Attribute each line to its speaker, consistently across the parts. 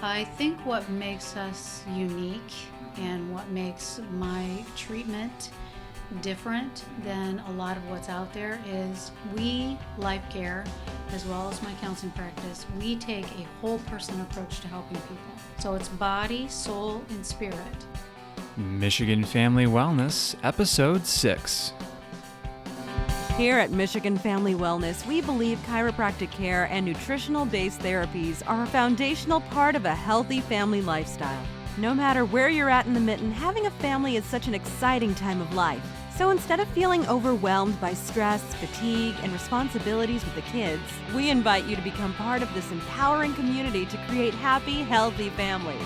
Speaker 1: I think what makes us unique and what makes my treatment different than a lot of what's out there is we, Life Care, as well as my counseling practice, we take a whole person approach to helping people. So it's body, soul, and spirit.
Speaker 2: Michigan Family Wellness, Episode 6.
Speaker 3: Here at Michigan Family Wellness, we believe chiropractic care and nutritional-based therapies are a foundational part of a healthy family lifestyle. No matter where you're at in the mitten, having a family is such an exciting time of life. So instead of feeling overwhelmed by stress, fatigue, and responsibilities with the kids, we invite you to become part of this empowering community to create happy, healthy families.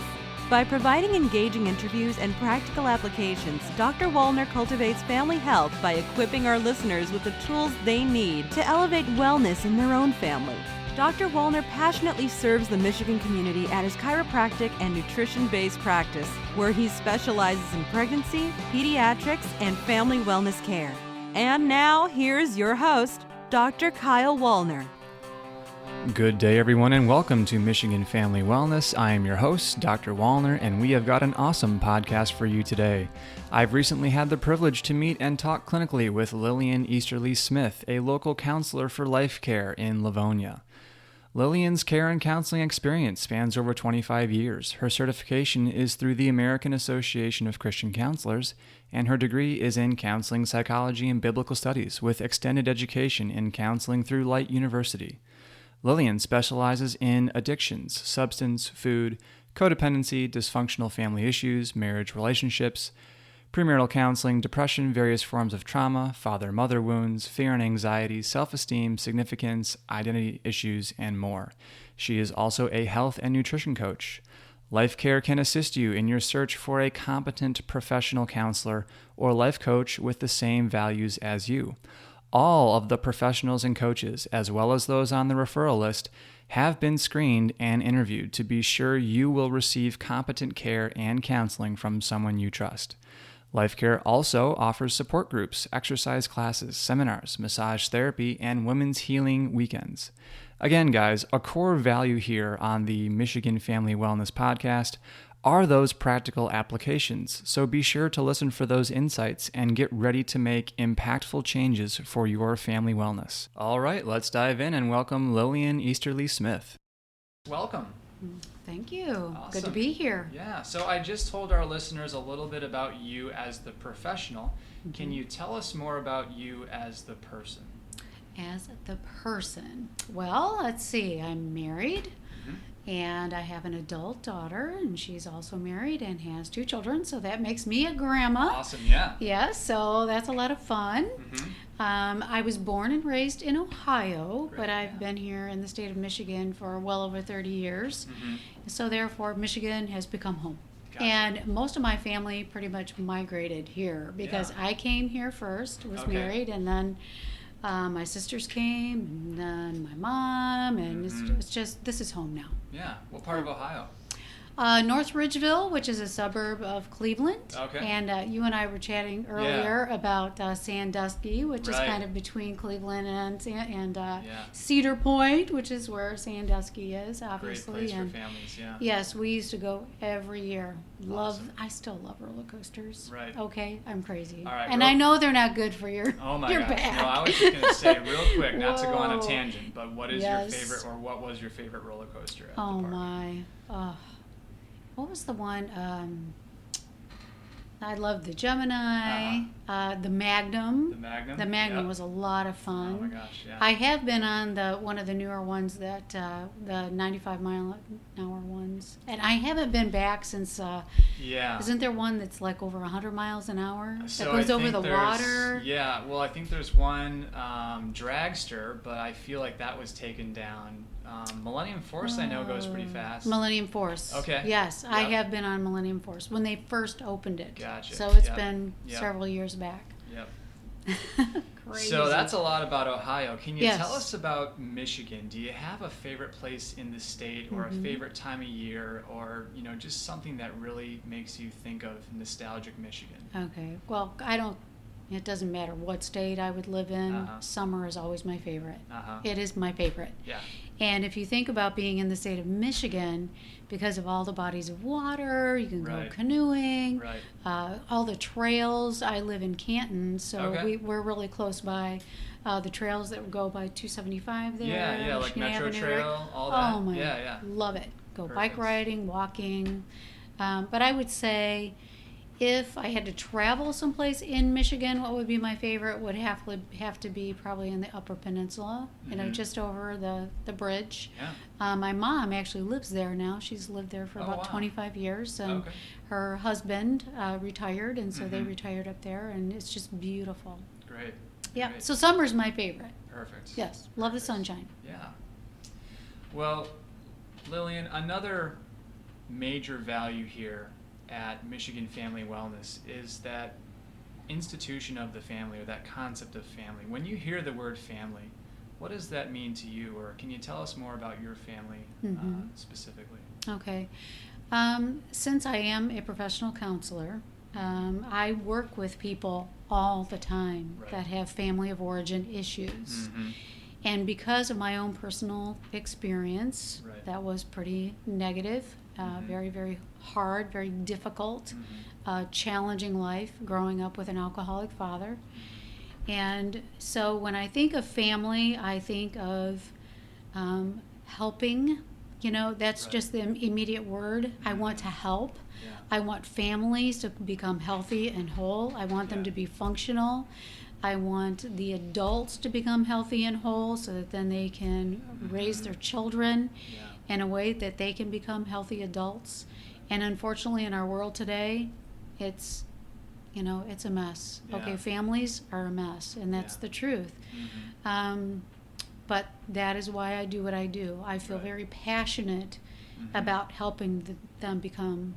Speaker 3: By providing engaging interviews and practical applications, Dr. Wollner cultivates family health by equipping our listeners with the tools they need to elevate wellness in their own family. Dr. Wollner passionately serves the Michigan community at his chiropractic and nutrition-based practice, where he specializes in pregnancy, pediatrics, and family wellness care. And now, here's your host, Dr. Kyle Wollner.
Speaker 2: Good day, everyone, and welcome to Michigan Family Wellness. I am your host, Dr. Wollner, and we have got an awesome podcast for you today. I've recently had the privilege to meet and talk clinically with Lillian Easterly Smith, a local counselor for Life Care in Livonia. Lillian's care and counseling experience spans over 25 years. Her certification is through the American Association of Christian Counselors, and her degree is in counseling psychology and biblical studies with extended education in counseling through Light University. Lillian specializes in addictions, substance, food, codependency, dysfunctional family issues, marriage relationships, premarital counseling, depression, various forms of trauma, father-mother wounds, fear and anxiety, self-esteem, significance, identity issues, and more. She is also a health and nutrition coach. Life Care can assist you in your search for a competent professional counselor or life coach with the same values as you. All of the professionals and coaches, as well as those on the referral list, have been screened and interviewed to be sure you will receive competent care and counseling from someone you trust. Life Care also offers support groups, exercise classes, seminars, massage therapy, and women's healing weekends. Again, guys, a core value here on the Michigan Family Wellness podcast are those practical applications, so be sure to listen for those insights and get ready to make impactful changes for your family wellness. All right, let's dive in and welcome Lillian Easterly Smith. Welcome.
Speaker 1: Thank you.
Speaker 2: Awesome.
Speaker 1: Good to be here.
Speaker 2: Yeah, so I just told our listeners a little bit about you as the professional. Can you tell us more about you as the person?
Speaker 1: As the person, well, let's see. I'm married. And I have an adult daughter, and she's also married and has 2 children, so that makes me a grandma.
Speaker 2: Awesome, yeah.
Speaker 1: Yeah, so that's a lot of fun.
Speaker 2: Mm-hmm.
Speaker 1: I was born and raised in Ohio,
Speaker 2: Great,
Speaker 1: but I've been here in the state of Michigan for well over 30 years.
Speaker 2: Mm-hmm.
Speaker 1: So therefore, Michigan has become home.
Speaker 2: Gotcha.
Speaker 1: And most of my family pretty much migrated here because I came here first, was married, and then my sisters came, and then my mom, and it's just, this is home now.
Speaker 2: Yeah. What part of Ohio?
Speaker 1: North Ridgeville, which is a suburb of Cleveland.
Speaker 2: Okay.
Speaker 1: And you and I were chatting earlier about Sandusky, which is
Speaker 2: Right.
Speaker 1: kind of between Cleveland and Cedar Point, which is where Sandusky is, obviously.
Speaker 2: Great place
Speaker 1: and
Speaker 2: for families, yeah.
Speaker 1: yes, we used to go every year.
Speaker 2: Awesome.
Speaker 1: I still love roller coasters.
Speaker 2: Right.
Speaker 1: Okay, I'm crazy.
Speaker 2: All right,
Speaker 1: and I know they're not good for your
Speaker 2: Oh my
Speaker 1: your
Speaker 2: gosh.
Speaker 1: back.
Speaker 2: No, I was just going to say real quick, not to go on a
Speaker 1: Whoa.
Speaker 2: tangent, but what is
Speaker 1: Yes.
Speaker 2: your favorite, or what was your favorite roller coaster at
Speaker 1: Oh
Speaker 2: the park?
Speaker 1: my. What was the one? I loved the Gemini, the Magnum.
Speaker 2: The Magnum?
Speaker 1: The Magnum
Speaker 2: Yep.
Speaker 1: was a lot of fun.
Speaker 2: Oh my gosh, yeah.
Speaker 1: I have been on one of the newer ones, that the 95-mile-an-hour ones, and I haven't been back since.
Speaker 2: Yeah.
Speaker 1: Isn't there one that's like over 100 miles an hour
Speaker 2: So
Speaker 1: that goes
Speaker 2: I
Speaker 1: over
Speaker 2: think
Speaker 1: the
Speaker 2: there's-
Speaker 1: water?
Speaker 2: Yeah, well, I think there's one dragster, but I feel like that was taken down. Millennium Force, I know, goes pretty fast.
Speaker 1: Millennium Force.
Speaker 2: Okay.
Speaker 1: Yes, I
Speaker 2: Yep.
Speaker 1: have been on Millennium Force when they first opened it.
Speaker 2: Gotcha.
Speaker 1: So it's
Speaker 2: Yep.
Speaker 1: been
Speaker 2: Yep.
Speaker 1: several years back.
Speaker 2: Yep.
Speaker 1: Crazy.
Speaker 2: So that's a lot about Ohio. Can you
Speaker 1: Yes.
Speaker 2: tell us about Michigan? Do you have a favorite place in the state, or a favorite time of year, or just something that really makes you think of nostalgic Michigan?
Speaker 1: Okay. Well, it doesn't matter what state I would live in.
Speaker 2: Uh-huh.
Speaker 1: Summer is always my favorite.
Speaker 2: Uh-huh.
Speaker 1: It is my favorite.
Speaker 2: Yeah.
Speaker 1: And if you think about being in the state of Michigan, because of all the bodies of water, you can go canoeing, all the trails. I live in Canton, so we're really close by. The trails that go by 275 there.
Speaker 2: Yeah, like Metro
Speaker 1: Avenue.
Speaker 2: Trail, all that.
Speaker 1: Oh my, love it. Go bike riding, walking. But I would say if I had to travel someplace in Michigan, what would be my favorite would have to be probably in the Upper Peninsula, just over the bridge.
Speaker 2: Yeah.
Speaker 1: My mom actually lives there now. She's lived there for about 25 years. And her husband retired, and so they retired up there, and it's just beautiful.
Speaker 2: Great.
Speaker 1: Yeah,
Speaker 2: Great.
Speaker 1: so summer's my favorite.
Speaker 2: Perfect.
Speaker 1: Yes, love the sunshine.
Speaker 2: Yeah. Well, Lillian, another major value here at Michigan Family Wellness is that institution of the family, or that concept of family. When you hear the word family, what does that mean to you, or can you tell us more about your family specifically?
Speaker 1: Okay. Since I am a professional counselor, I work with people all the time that have family of origin issues. And because of my own personal experience, that was pretty negative, very, very hard, very difficult, challenging life growing up with an alcoholic father. And so when I think of family, I think of helping. That's just the immediate word. I want to help. I want families to become healthy and whole. I want them to be functional. I want the adults to become healthy and whole so that then they can raise their children in a way that they can become healthy adults. And unfortunately in our world today, it's a mess. Okay, families are a mess, and that's the truth. But that is why I do what I do. I feel very passionate about helping them become,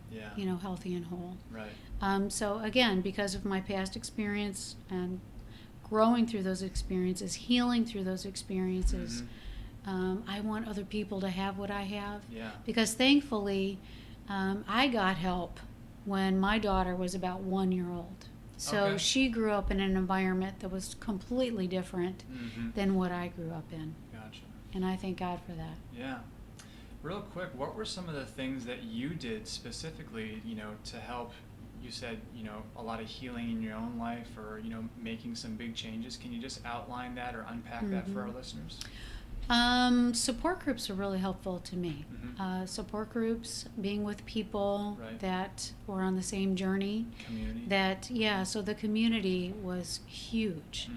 Speaker 1: healthy and whole. So again, because of my past experience and growing through those experiences, healing through those experiences, I want other people to have what I have. Because thankfully, I got help when my daughter was about 1 year old. So she grew up in an environment that was completely different than what I grew up in.
Speaker 2: Gotcha.
Speaker 1: And I thank God for that.
Speaker 2: Yeah. Real quick, what were some of the things that you did specifically, to help? You said, a lot of healing in your own life, or, making some big changes. Can you just outline that or unpack that for our listeners?
Speaker 1: Support groups are really helpful to me. Support groups, being with people that were on the same journey. Community. So the community was huge.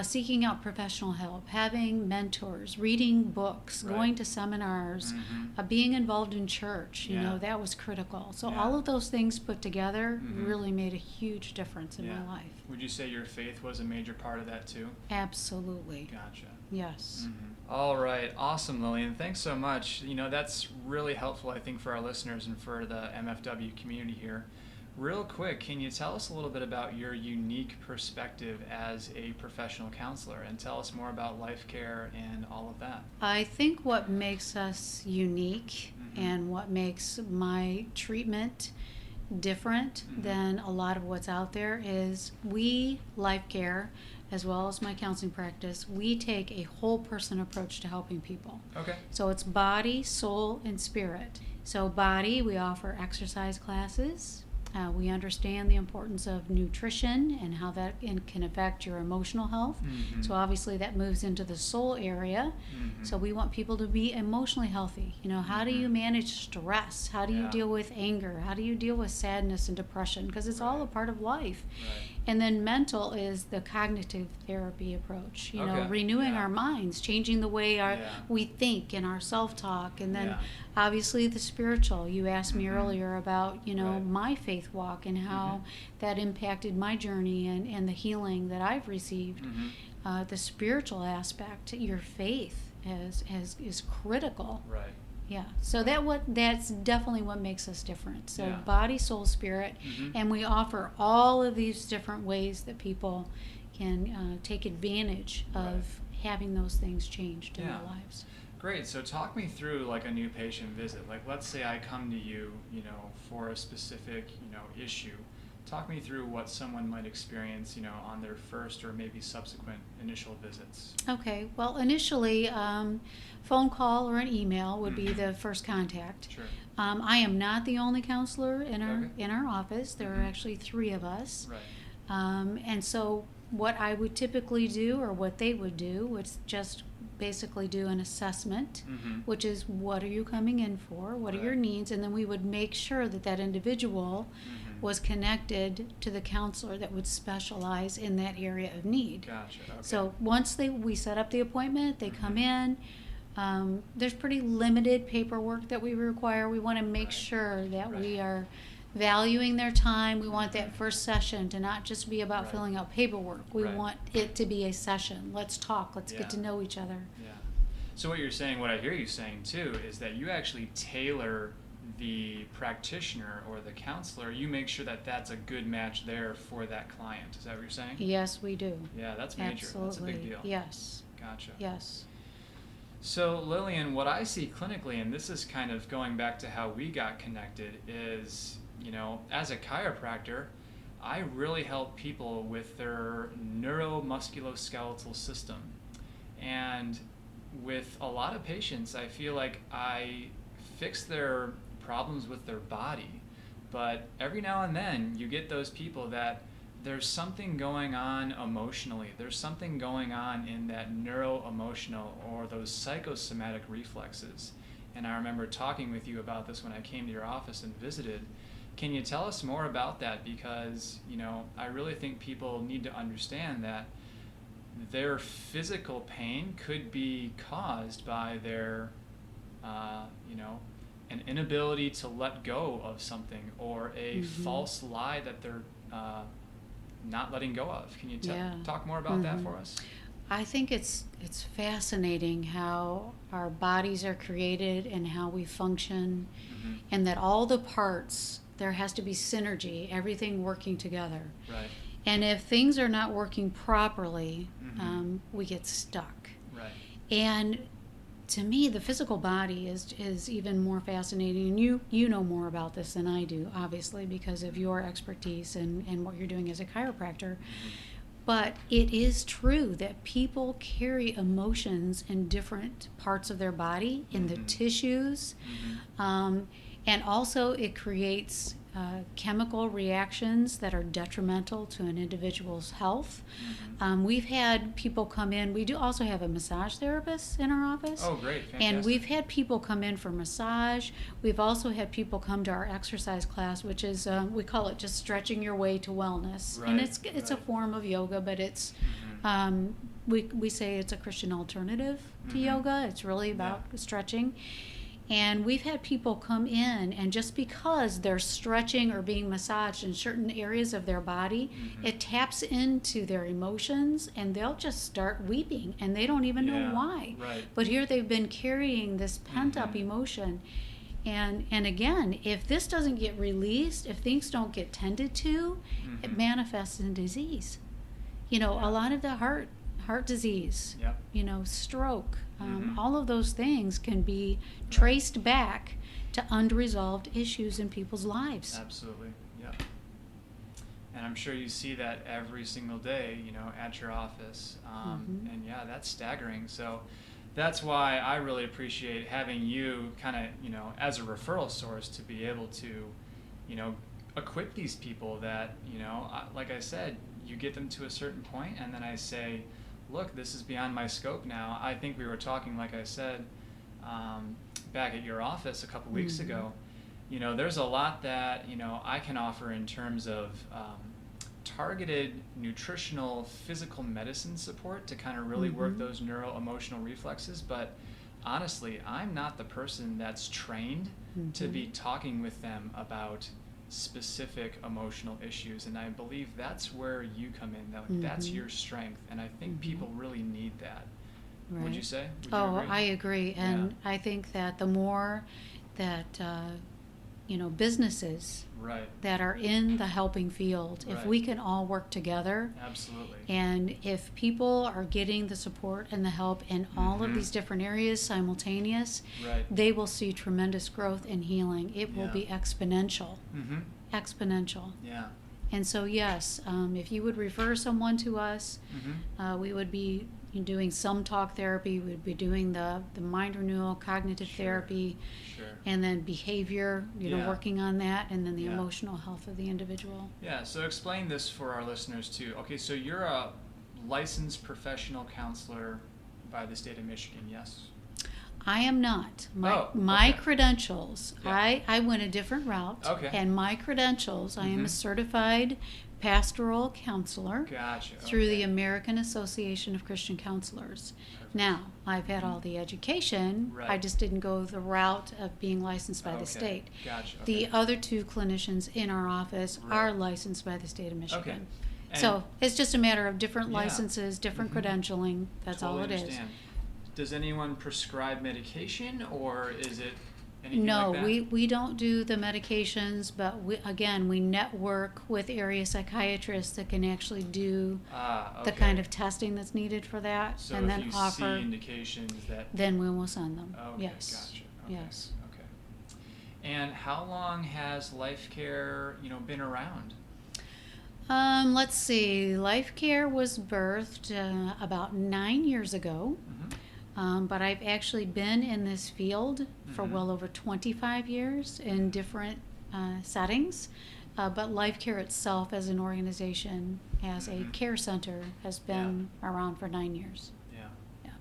Speaker 1: Seeking out professional help, having mentors, reading books, going to seminars, being involved in church, that was critical. So all of those things put together really made a huge difference in my life.
Speaker 2: Would you say your faith was a major part of that too?
Speaker 1: Absolutely.
Speaker 2: Gotcha.
Speaker 1: Yes.
Speaker 2: All right. Awesome, Lillian. Thanks so much. That's really helpful, I think, for our listeners and for the MFW community here. Real quick, can you tell us a little bit about your unique perspective as a professional counselor, and tell us more about life care and all of that?
Speaker 1: I think what makes us unique and what makes my treatment different than a lot of what's out there is we, life care, as well as my counseling practice, we take a whole person approach to helping people. So it's body, soul, and spirit. So body, we offer exercise classes. We understand the importance of nutrition and how that can affect your emotional health. So obviously that moves into the soul area. So we want people to be emotionally healthy. How do you manage stress? How do you deal with anger? How do you deal with sadness and depression? Because it's all a part of life. And then mental is the cognitive therapy approach, renewing our minds, changing the way we think and our self-talk. And then obviously the spiritual. You asked me earlier about, my faith walk and how that impacted my journey and the healing that I've received. The spiritual aspect, your faith is critical. So that's definitely what makes us different. So body, soul, spirit, and we offer all of these different ways that people can take advantage of having those things changed in their lives.
Speaker 2: Great. So talk me through like a new patient visit. Like let's say I come to you, for a specific, issue. Talk me through what someone might experience, on their first or maybe subsequent initial visits.
Speaker 1: Okay. Well, initially, phone call or an email would be the first contact.
Speaker 2: Sure.
Speaker 1: I am not the only counselor in our
Speaker 2: Okay.
Speaker 1: in our office. There are actually 3 of us.
Speaker 2: Right.
Speaker 1: And so what I would typically do, or what they would do, was just basically do an assessment, which is, what are you coming in for? What are your
Speaker 2: Right.
Speaker 1: needs? And then we would make sure that that individual was connected to the counselor that would specialize in that area of need.
Speaker 2: Gotcha. Okay.
Speaker 1: So once we set up the appointment, they come in. There's pretty limited paperwork that we require. We want to make
Speaker 2: Right.
Speaker 1: sure that
Speaker 2: Right.
Speaker 1: we are valuing their time. We want that first session to not just be about
Speaker 2: Right.
Speaker 1: filling out paperwork. We
Speaker 2: Right.
Speaker 1: want it to be a session. Let's talk. Let's
Speaker 2: Yeah.
Speaker 1: get to know each other.
Speaker 2: Yeah. So what you're saying, what I hear you saying too, is that you actually tailor the practitioner or the counselor. You make sure that that's a good match there for that client. Is that what you're saying?
Speaker 1: Yes, we do.
Speaker 2: Yeah, that's major.
Speaker 1: Absolutely.
Speaker 2: That's a big deal.
Speaker 1: Yes.
Speaker 2: Gotcha.
Speaker 1: Yes.
Speaker 2: So Lillian, what I see clinically, and this is kind of going back to how we got connected, is, as a chiropractor, I really help people with their neuromusculoskeletal system. And with a lot of patients, I feel like I fix their problems with their body. But every now and then, you get those people that there's something going on emotionally. There's something going on in that neuro-emotional or those psychosomatic reflexes. And I remember talking with you about this when I came to your office and visited. Can you tell us more about that? Because, I really think people need to understand that their physical pain could be caused by their, an inability to let go of something, or a false lie that they're not letting go of. Can you talk more about that for us?
Speaker 1: I think it's fascinating how our bodies are created and how we function, and that all the parts, there has to be synergy, everything working together.
Speaker 2: Right.
Speaker 1: And if things are not working properly, we get stuck.
Speaker 2: Right.
Speaker 1: And to me, the physical body is even more fascinating. And you know more about this than I do, obviously, because of your expertise and what you're doing as a chiropractor. But it is true that people carry emotions in different parts of their body, in the tissues, and also it creates chemical reactions that are detrimental to an individual's health. We've had people come in. We do also have a massage therapist in our office.
Speaker 2: Oh, great. Fantastic.
Speaker 1: And we've had people come in for massage. We've also had people come to our exercise class, which is, we call it just stretching your way to wellness.
Speaker 2: Right,
Speaker 1: And it's a form of yoga, but it's, we say it's a Christian alternative to yoga. It's really about stretching. And we've had people come in, and just because they're stretching or being massaged in certain areas of their body, it taps into their emotions, and they'll just start weeping, and they don't even know why.
Speaker 2: Right.
Speaker 1: But here they've been carrying this pent-up emotion. And again, if this doesn't get released, if things don't get tended to, it manifests in disease. A lot of the heart disease, stroke, all of those things can be traced back to unresolved issues in people's lives.
Speaker 2: Absolutely, yeah. And I'm sure you see that every single day, at your office. And that's staggering. So that's why I really appreciate having you kind of, as a referral source to be able to, equip these people that, like I said, you get them to a certain point, and then I say, look, this is beyond my scope now. I think we were talking, like I said, back at your office a couple weeks ago. There's a lot that, I can offer in terms of targeted nutritional physical medicine support to kind of really work those neuro-emotional reflexes. But honestly, I'm not the person that's trained to be talking with them about specific emotional issues, and I believe that's where you come in. That's your strength, and I think people really need that.
Speaker 1: Right.
Speaker 2: Would you say? Would you
Speaker 1: Oh,
Speaker 2: agree?
Speaker 1: I agree, and I think that the more that businesses that are in the helping field, if we can all work together,
Speaker 2: Absolutely.
Speaker 1: and if people are getting the support and the help in all of these different areas simultaneous, they will see tremendous growth and healing. It will be exponential. Exponential.
Speaker 2: Yeah.
Speaker 1: And so, yes, if you would refer someone to us, we would be doing some talk therapy. We'd be doing the mind renewal, cognitive therapy, and then behavior, working on that, and then the emotional health of the individual.
Speaker 2: Yeah, so explain this for our listeners too. Okay, so you're a licensed professional counselor by the state of Michigan, yes?
Speaker 1: I am not. My
Speaker 2: okay.
Speaker 1: credentials, I went a different route.
Speaker 2: Okay.
Speaker 1: And my credentials, I am a certified pastoral counselor through the American Association of Christian Counselors. Perfect. Now, I've had all the education.
Speaker 2: Right.
Speaker 1: I just didn't go the route of being licensed by the state.
Speaker 2: Gotcha.
Speaker 1: The other two clinicians in our office are licensed by the state of Michigan.
Speaker 2: Okay.
Speaker 1: So it's just a matter of different licenses, different credentialing. That's all it is.
Speaker 2: Does anyone prescribe medication, or is it anything
Speaker 1: No,
Speaker 2: like that?
Speaker 1: we don't do the medications, but we network with area psychiatrists that can actually do the kind of testing that's needed for that,
Speaker 2: so
Speaker 1: and
Speaker 2: if
Speaker 1: then
Speaker 2: you
Speaker 1: offer.
Speaker 2: See indications that.
Speaker 1: Then we will send them.
Speaker 2: Okay,
Speaker 1: yes.
Speaker 2: Gotcha. Okay.
Speaker 1: Yes.
Speaker 2: Okay. And how long has Life Care, been around?
Speaker 1: Let's see. Life Care was birthed about 9 years ago. But I've actually been in this field for well over 25 years in different settings. But Life Care itself as an organization, as a care center, has been around for 9 years. Yeah.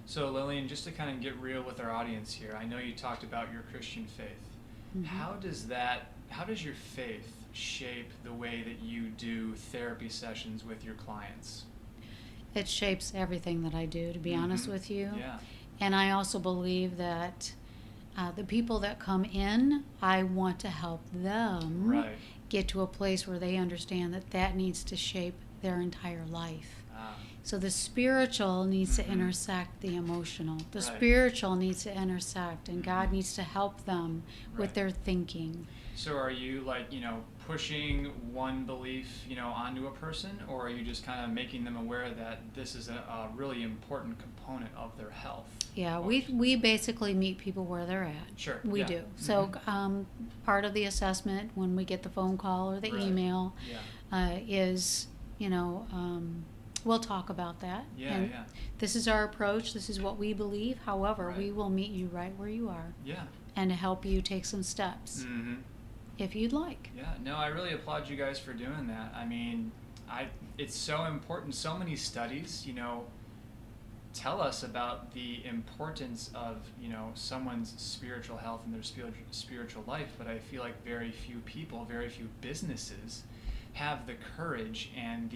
Speaker 2: So Lillian, just to kind of get real with our audience here, I know you talked about your Christian faith. How does your faith shape the way that you do therapy sessions with your clients?
Speaker 1: It shapes everything that I do, to be honest with you.
Speaker 2: Yeah.
Speaker 1: And I also believe that the people that come in, I want to help them get to a place where they understand that needs to shape their entire life. So the spiritual needs to intersect the emotional. The spiritual needs to intersect, and God needs to help them with their thinking.
Speaker 2: So are you pushing one belief, onto a person, or are you just kind of making them aware that this is a really important component of their health? Yeah,
Speaker 1: we basically meet people where they're at.
Speaker 2: Sure.
Speaker 1: We do. So part of the assessment when we get the phone call or the email is, we'll talk about that. This is our approach. This is what we believe. However, we will meet you right where you are. And to help you take some steps. If you'd like.
Speaker 2: Yeah, no, I really applaud you guys for doing that. I mean, it's so important. So many studies, tell us about the importance of, someone's spiritual health and their spiritual life, but I feel like very few people, very few businesses have the courage and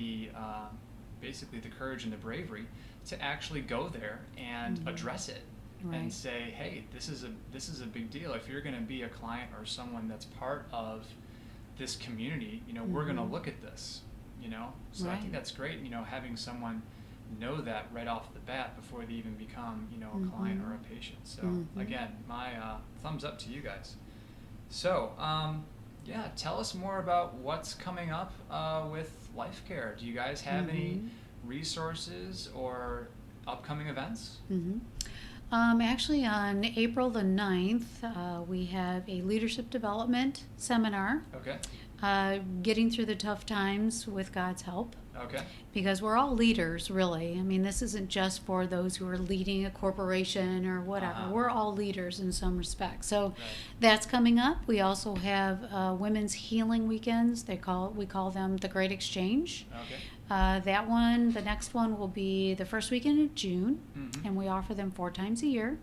Speaker 2: basically the courage and the bravery to actually go there and address it. And say, hey, this is a big deal. If you're going to be a client or someone that's part of this community, we're going to look at this, So I think that's great, having someone know that right off the bat before they even become, a client or a patient. So again, my thumbs up to you guys. So tell us more about what's coming up with Life Care. Do you guys have any resources or upcoming events?
Speaker 1: Actually, on April the 9th, we have a leadership development seminar. Getting through the tough times with God's help. Because we're all leaders, really. I mean, this isn't just for those who are leading a corporation or whatever. We're all leaders in some respects. So that's coming up. We also have women's healing weekends. We call them the Great Exchange. That one, the next one will be the first weekend of June, and we offer them 4 times a year.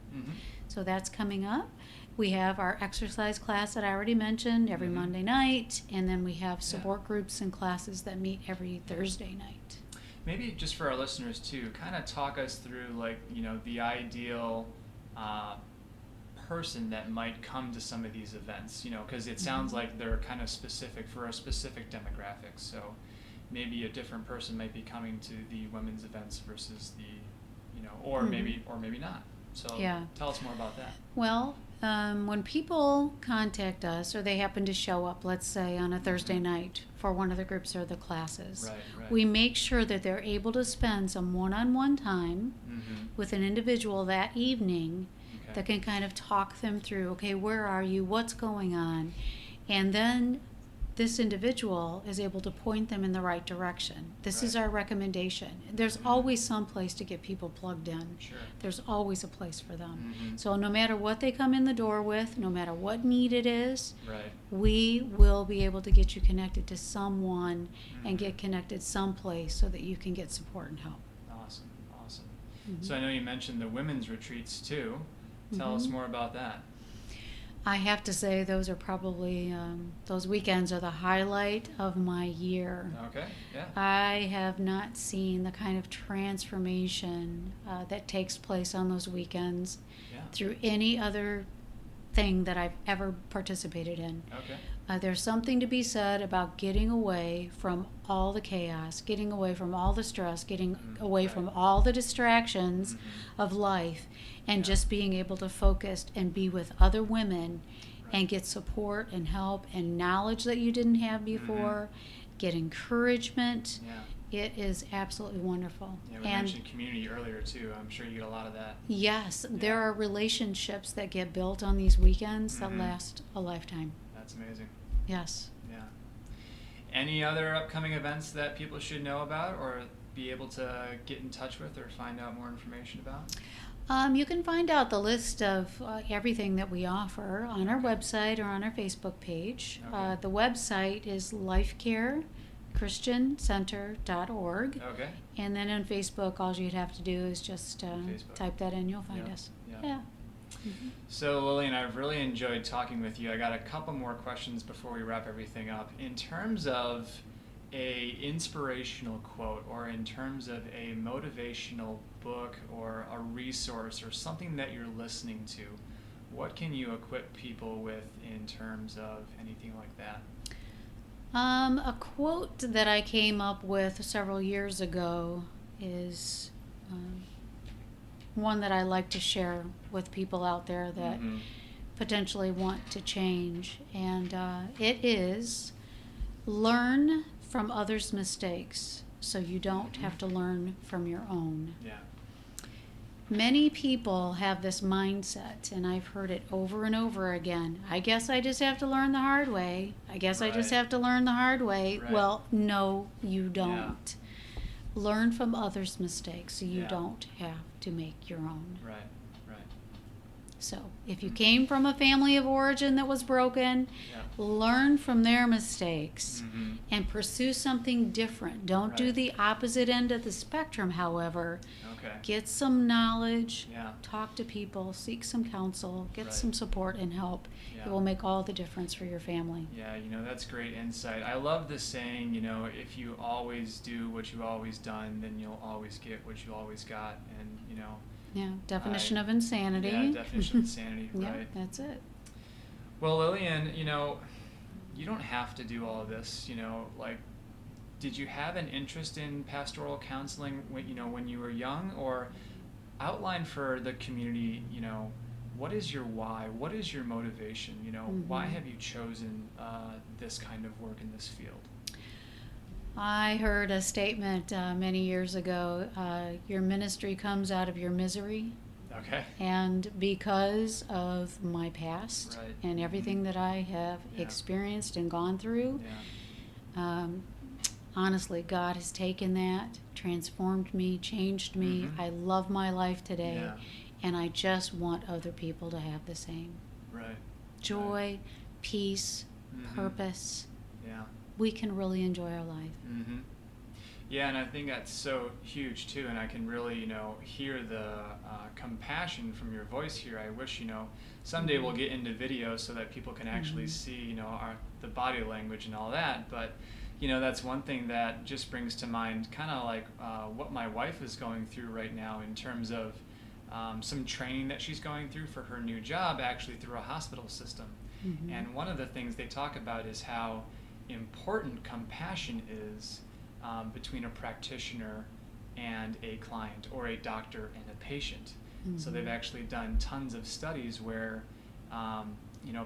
Speaker 1: So that's coming up. We have our exercise class that I already mentioned every Monday night, and then we have support groups and classes that meet every Thursday night.
Speaker 2: Maybe just for our listeners too, kind of talk us through the ideal person that might come to some of these events, because it sounds like they're kind of specific for a specific demographic. So maybe a different person might be coming to the women's events versus the, or maybe not. So tell us more about that.
Speaker 1: Well, when people contact us or they happen to show up, let's say on a Thursday night for one of the groups or the classes, we make sure that they're able to spend some one-on-one time with an individual that evening that can kind of talk them through, okay, where are you, what's going on, and then this individual is able to point them in the right direction. This is
Speaker 2: Right.
Speaker 1: our recommendation. There's always some place to get people plugged in.
Speaker 2: Sure.
Speaker 1: There's always a place for them.
Speaker 2: Mhm.
Speaker 1: So no matter what they come in the door with, no matter what need it is,
Speaker 2: Right.
Speaker 1: we will be able to get you connected to someone and
Speaker 2: Mhm.
Speaker 1: get connected someplace so that you can get support and help.
Speaker 2: Awesome. Awesome.
Speaker 1: Mhm.
Speaker 2: So I know you mentioned the women's retreats too. Tell us
Speaker 1: Mhm.
Speaker 2: more about that.
Speaker 1: I have to say those are probably, those weekends are the highlight of my year.
Speaker 2: Okay. Yeah.
Speaker 1: I have not seen the kind of transformation that takes place on those weekends
Speaker 2: Yeah.
Speaker 1: through any other thing that I've ever participated in.
Speaker 2: Okay.
Speaker 1: There's something to be said about getting away from all the chaos, getting away from all the stress, getting away
Speaker 2: right.
Speaker 1: from all the distractions
Speaker 2: Mhm.
Speaker 1: of life, and
Speaker 2: Yeah.
Speaker 1: just being able to focus and be with other women
Speaker 2: Right.
Speaker 1: and get support and help and knowledge that you didn't have before, get encouragement.
Speaker 2: Yeah.
Speaker 1: It is absolutely wonderful.
Speaker 2: Yeah. We
Speaker 1: And
Speaker 2: mentioned community earlier too. I'm sure you get a lot of that.
Speaker 1: yes, there
Speaker 2: Yeah.
Speaker 1: are relationships that get built on these weekends that
Speaker 2: Mhm.
Speaker 1: last a lifetime.
Speaker 2: That's amazing.
Speaker 1: Yes.
Speaker 2: Yeah. Any other upcoming events that people should know about or be able to get in touch with or find out more information about?
Speaker 1: You can find out the list of everything that we offer on our website or on our Facebook page.
Speaker 2: Okay.
Speaker 1: The website is lifecarechristiancenter.org.
Speaker 2: Okay.
Speaker 1: And then on Facebook, all you'd have to do is just
Speaker 2: Facebook.
Speaker 1: type that in, you'll find
Speaker 2: Yep.
Speaker 1: us.
Speaker 2: Yep.
Speaker 1: Yeah.
Speaker 2: So Lillian, I've really enjoyed talking with you. I got a couple more questions before we wrap everything up. In terms of a inspirational quote or in terms of a motivational book or a resource or something that you're listening to, what can you equip people with in terms of anything like that?
Speaker 1: A quote that I came up with several years ago is one that I like to share with people out there that
Speaker 2: Mhm.
Speaker 1: potentially want to change. And it is learn from others' mistakes so you don't have to learn from your own.
Speaker 2: Yeah.
Speaker 1: Many people have this mindset, and I've heard it over and over again. I guess I just have to learn the hard way. I guess I just
Speaker 2: Right.
Speaker 1: have to learn the hard way.
Speaker 2: Right.
Speaker 1: Well, no, you don't. Learn from others' mistakes so you
Speaker 2: Yeah.
Speaker 1: don't have to make your own.
Speaker 2: Right. Right.
Speaker 1: So if you came from a family of origin that was broken,
Speaker 2: Yeah.
Speaker 1: learn from their mistakes
Speaker 2: Mhm.
Speaker 1: and pursue something different. Don't do
Speaker 2: Right.
Speaker 1: the opposite end of the spectrum, however.
Speaker 2: Okay.
Speaker 1: Get some knowledge,
Speaker 2: Yeah.
Speaker 1: talk to people, seek some counsel, get
Speaker 2: Right.
Speaker 1: some support and help.
Speaker 2: Yeah.
Speaker 1: It will make all the difference for your family.
Speaker 2: Yeah, that's great insight. I love this saying, if you always do what you always done, then you'll always get what you always got. And,
Speaker 1: Yeah, definition
Speaker 2: I-
Speaker 1: of insanity.
Speaker 2: yeah, definition of insanity,
Speaker 1: Yeah,
Speaker 2: right.
Speaker 1: that's it.
Speaker 2: Well, Lillian, you don't have to do all of this, did you have an interest in pastoral counseling when you were young, or outline for the community, what is your why? What is your motivation? Why have you chosen this kind of work in this field?
Speaker 1: I heard a statement many years ago, your ministry comes out of your misery.
Speaker 2: Okay.
Speaker 1: And because of my past
Speaker 2: Right.
Speaker 1: and everything that I have
Speaker 2: Yeah.
Speaker 1: experienced and gone through,
Speaker 2: Yeah.
Speaker 1: honestly, God has taken that, transformed me, changed me.
Speaker 2: Mhm.
Speaker 1: I love my life today,
Speaker 2: Yeah.
Speaker 1: and I just want other people to have the same.
Speaker 2: Right.
Speaker 1: Joy, peace,
Speaker 2: Mhm.
Speaker 1: purpose.
Speaker 2: Yeah.
Speaker 1: We can really enjoy our life.
Speaker 2: Mm-hmm. Yeah, and I think that's so huge too, and I can really, hear the compassion from your voice here. I wish, someday we'll get into video so that people can actually see, the body language and all that. But, that's one thing that just brings to mind kind of like what my wife is going through right now in terms of some training that she's going through for her new job, actually through a hospital system.
Speaker 1: Mhm.
Speaker 2: And one of the things they talk about is how important compassion is between a practitioner and a client, or a doctor and a patient. So they've actually done tons of studies where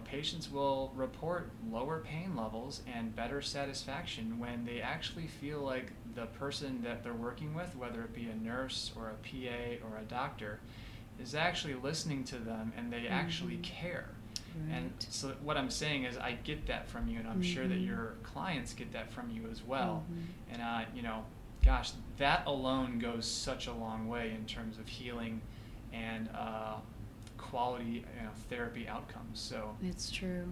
Speaker 2: patients will report lower pain levels and better satisfaction when they actually feel like the person that they're working with, whether it be a nurse or a PA or a doctor, is actually listening to them, and they actually care. And so what I'm saying is I get that from you, and I'm sure that your clients get that from you as well. And, gosh, that alone goes such a long way in terms of healing and quality therapy outcomes. So
Speaker 1: it's true.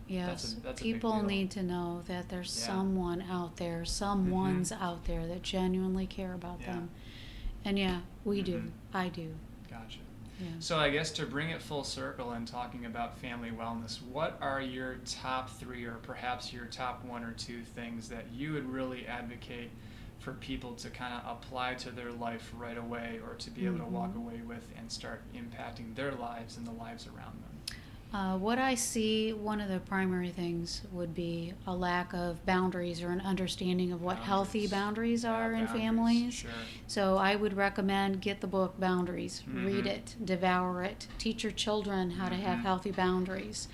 Speaker 2: Yes, that's a
Speaker 1: people
Speaker 2: big deal.
Speaker 1: need to know that there's someone out there, someone's out there that genuinely care about them. And we do. I do.
Speaker 2: Gotcha.
Speaker 1: Yeah.
Speaker 2: So I guess to bring it full circle and talking about family wellness, what are your top 3 or perhaps your top 1 or 2 things that you would really advocate for people to kind of apply to their life right away, or to be able to walk away with and start impacting their lives and the lives around them?
Speaker 1: What I see, one of the primary things would be a lack of boundaries or an understanding of what healthy boundaries are in families.
Speaker 2: Sure.
Speaker 1: So I would recommend get the book Boundaries, read it, devour it, teach your children how to have healthy boundaries.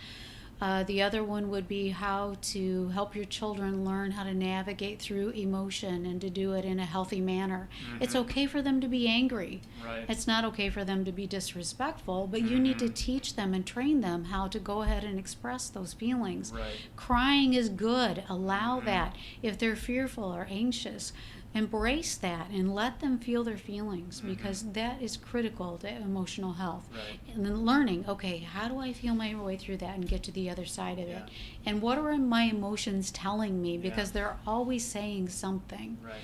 Speaker 1: The other one would be how to help your children learn how to navigate through emotion and to do it in a healthy manner. It's okay for them to be angry.
Speaker 2: Right.
Speaker 1: It's not okay for them to be disrespectful, but you need to teach them and train them how to go ahead and express those feelings.
Speaker 2: Right.
Speaker 1: Crying is good. Allow that. If they're fearful or anxious, embrace that and let them feel their feelings, because that is critical to emotional health.
Speaker 2: Right.
Speaker 1: And then learning, okay, how do I feel my way through that and get to the other side of it? And what are my emotions telling me? Because they're always saying something.
Speaker 2: Right.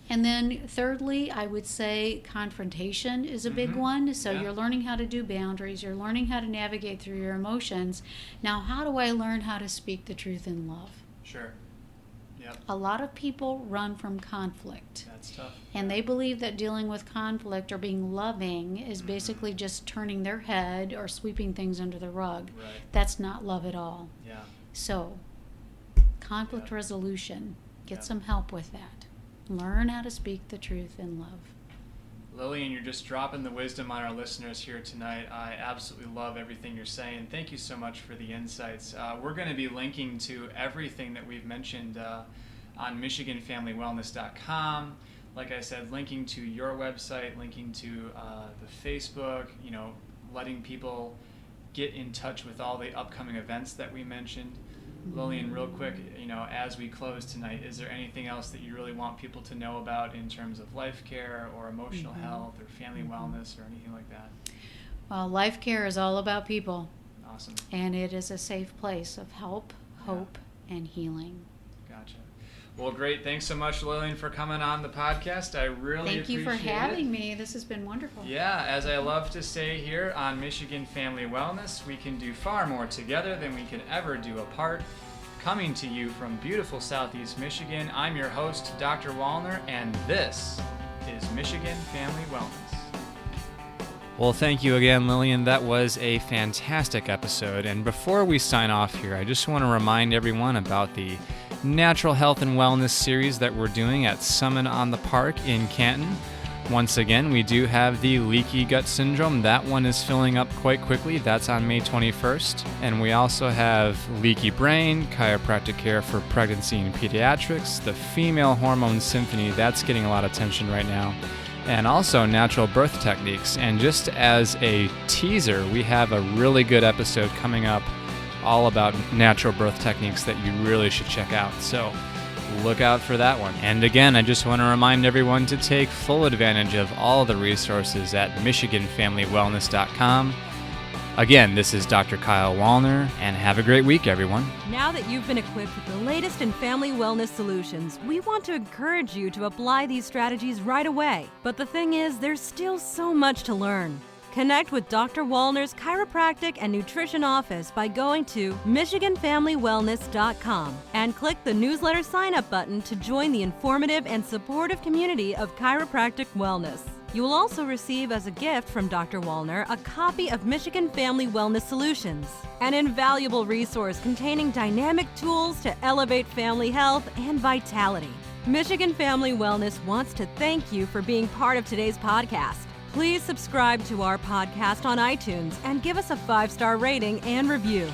Speaker 1: And then thirdly, I would say confrontation is a big one. So you're learning how to do boundaries. You're learning how to navigate through your emotions. Now, how do I learn how to speak the truth in love?
Speaker 2: Sure. Yep.
Speaker 1: A lot of people run from conflict.
Speaker 2: That's tough.
Speaker 1: And they believe that dealing with conflict or being loving is basically just turning their head or sweeping things under the rug.
Speaker 2: Right.
Speaker 1: That's not love at all.
Speaker 2: Yeah.
Speaker 1: So, conflict resolution, get some help with that. Learn how to speak the truth in love.
Speaker 2: Lillian, you're just dropping the wisdom on our listeners here tonight. I absolutely love everything you're saying. Thank you so much for the insights. We're going to be linking to everything that we've mentioned on MichiganFamilyWellness.com. Like I said, linking to your website, linking to the Facebook, letting people get in touch with all the upcoming events that we mentioned. Lillian, real quick, as we close tonight, is there anything else that you really want people to know about in terms of life care or emotional health or family wellness or anything like that?
Speaker 1: Well, life care is all about people.
Speaker 2: Awesome.
Speaker 1: And it is a safe place of help, hope, and healing.
Speaker 2: Gotcha. Well, great. Thanks so much, Lillian, for coming on the podcast. I really appreciate it.
Speaker 1: Thank you for having me. This has been wonderful.
Speaker 2: Yeah, as I love to say here on Michigan Family Wellness, we can do far more together than we can ever do apart. Coming to you from beautiful Southeast Michigan, I'm your host, Dr. Wallner, and this is Michigan Family Wellness. Well, thank you again, Lillian. That was a fantastic episode. And before we sign off here, I just want to remind everyone about the Natural Health and Wellness series that we're doing at Summit on the Park in Canton. Once again, we do have the leaky gut syndrome. That one is filling up quite quickly. That's on May 21st. And we also have leaky brain, chiropractic care for pregnancy and pediatrics, the female hormone symphony. That's getting a lot of attention right now. And also natural birth techniques. And just as a teaser, we have a really good episode coming up all about natural birth techniques that you really should check out. So look out for that one. And again, I just want to remind everyone to take full advantage of all the resources at MichiganFamilyWellness.com. Again, this is Dr. Kyle Wallner, and have a great week, everyone.
Speaker 3: Now that you've been equipped with the latest in family wellness solutions, we want to encourage you to apply these strategies right away. But the thing is, there's still so much to learn. Connect with Dr. Wallner's chiropractic and nutrition office by going to MichiganFamilyWellness.com and click the newsletter sign-up button to join the informative and supportive community of chiropractic wellness. You will also receive as a gift from Dr. Wallner a copy of Michigan Family Wellness Solutions, an invaluable resource containing dynamic tools to elevate family health and vitality. Michigan Family Wellness wants to thank you for being part of today's podcast. Please subscribe to our podcast on iTunes and give us a 5-star rating and review.